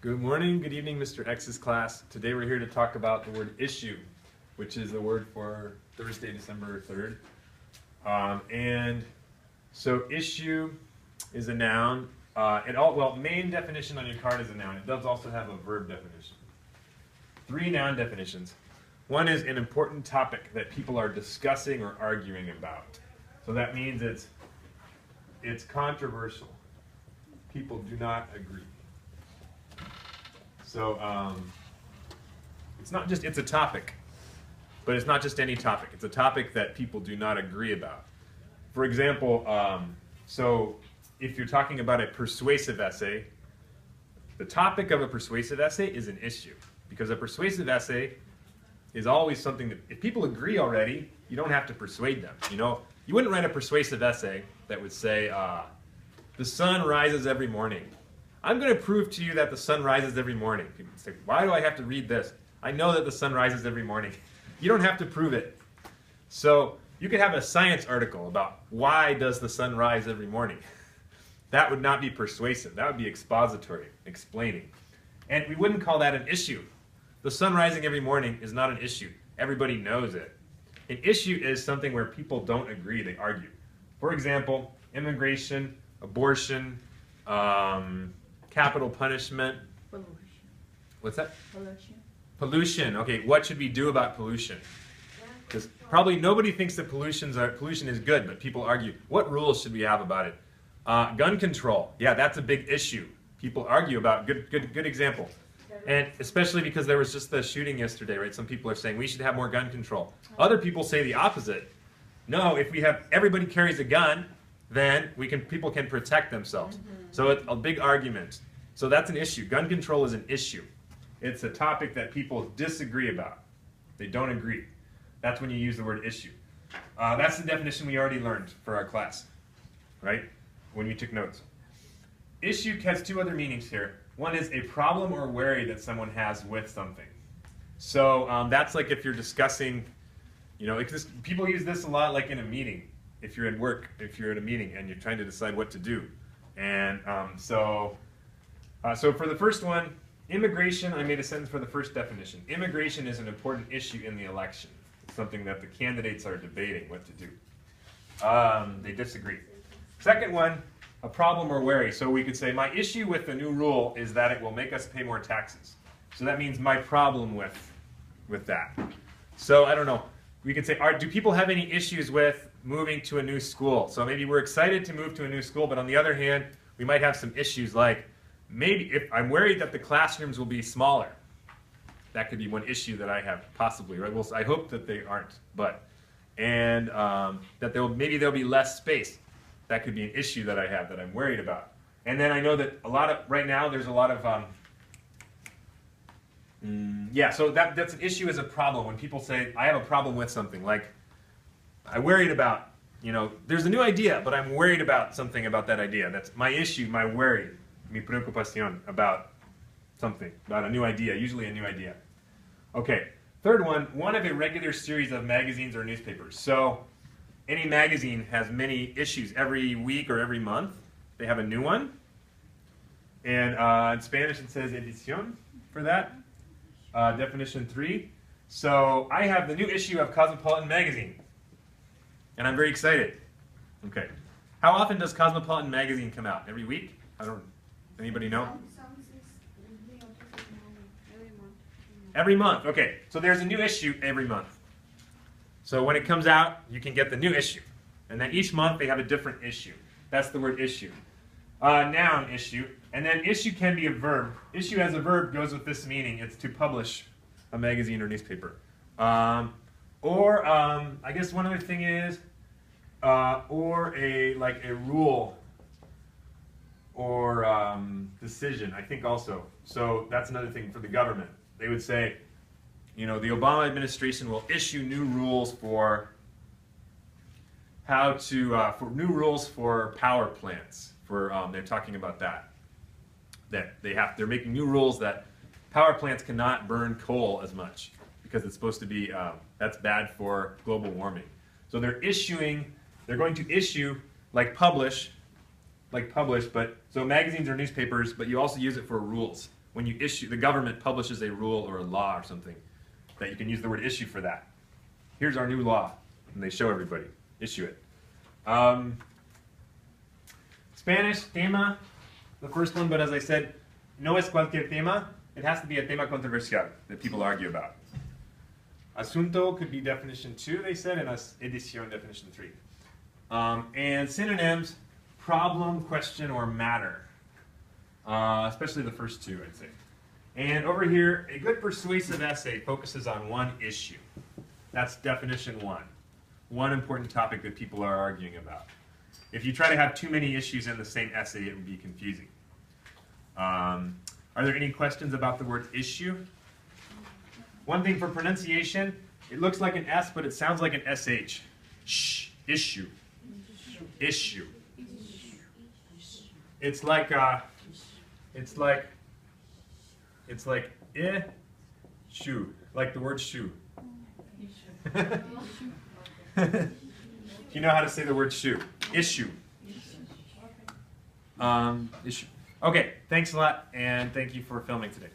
Good morning, good evening, Mr. X's class. Today we're here to talk about the word issue, which is the word for Thursday, December 3rd. And so issue is a noun. Main definition on your card is a noun. It does also have a verb definition. 3 noun definitions. One is an important topic that people are discussing or arguing about. So that means it's controversial. People do not agree. So it's a topic, but it's not just any topic. It's a topic that people do not agree about. For example, so if you're talking about a persuasive essay, the topic of a persuasive essay is an issue, because a persuasive essay is always something that, if people agree already, you don't have to persuade them. You know, you wouldn't write a persuasive essay that would say, the sun rises every morning. I'm going to prove to you that the sun rises every morning. People say, why do I have to read this? I know that the sun rises every morning. You don't have to prove it. So you could have a science article about why does the sun rise every morning. That would not be persuasive. That would be expository, explaining. And we wouldn't call that an issue. The sun rising every morning is not an issue. Everybody knows it. An issue is something where people don't agree, they argue. For example, immigration, abortion, capital punishment. Pollution. What's that? Pollution. Pollution. Okay, what should we do about pollution? Because probably nobody thinks that pollution is good, but people argue. What rules should we have about it? Gun control. Yeah, that's a big issue. People argue about. Good example. And especially because there was just the shooting yesterday, right? Some people are saying we should have more gun control. Other people say the opposite. No, if we have everybody carries a gun, then people can protect themselves. So it's a big argument. So that's an issue. Gun control is an issue. It's a topic that people disagree about. They don't agree. That's when you use the word issue. That's the definition we already learned for our class, right? When we took notes. Issue has 2 other meanings here. One is a problem or worry that someone has with something. So that's like if you're discussing, you know, people use this a lot like in a meeting. If you're at work, if you're at a meeting and you're trying to decide what to do. And so for the first one, immigration, I made a sentence for the first definition. Immigration is an important issue in the election. It's something that the candidates are debating what to do. They disagree. Second one, a problem or worry. So we could say, my issue with the new rule is that it will make us pay more taxes. So that means my problem with that. So I don't know. We could say, do people have any issues with moving to a new school? So maybe we're excited to move to a new school, but on the other hand, we might have some issues like, maybe if I'm worried that the classrooms will be smaller. That could be one issue that I have, possibly, right? Well, I hope that they aren't, and that maybe there'll be less space. That could be an issue that I have that I'm worried about. And then I know that right now there's a lot of, so that's an issue as a problem. When people say, I have a problem with something, like, I'm worried about, there's a new idea, but I'm worried about something about that idea. That's my issue, my worry, mi preocupación, about something, about a new idea, usually a new idea. Okay, third one of a regular series of magazines or newspapers. So any magazine has many issues every week or every month. They have a new one. And in Spanish it says edición for that. Definition 3. So I have the new issue of Cosmopolitan magazine. And I'm very excited. Okay. How often does Cosmopolitan magazine come out? Every week? Anybody know? Every month. Okay. So there's a new issue every month. So when it comes out, you can get the new issue. And then each month they have a different issue. That's the word issue. Noun, issue. And then issue can be a verb. Issue as a verb goes with this meaning. It's to publish a magazine or newspaper. I guess one other thing is, or a rule or decision, I think also. So that's another thing for the government. They would say, the Obama administration will issue new rules for new rules for power plants. They're talking about that. They're making new rules that power plants cannot burn coal as much because it's supposed to be that's bad for global warming. So they're going to issue publish, but so magazines or newspapers, but you also use it for rules. when you issue, the government publishes a rule or a law or something, that you can use the word issue for that. Here's our new law, and they show everybody. Issue it. Spanish, tema, the first one, but as I said, no es cualquier tema. It has to be a tema controversial that people argue about. Asunto could be definition 2, they said, and edición definition 3. And synonyms, problem, question, or matter. Especially the first two, I'd say. And over here, a good persuasive essay focuses on one issue. That's definition 1. One important topic that people are arguing about. If you try to have too many issues in the same essay, it would be confusing. Are there any questions about the word issue? One thing for pronunciation, it looks like an S, but it sounds like an SH. Shh, issue. Issue. It's like shoe, like the word shoe. You know how to say the word shoe. Issue. Issue. Okay, thanks a lot, and thank you for filming today.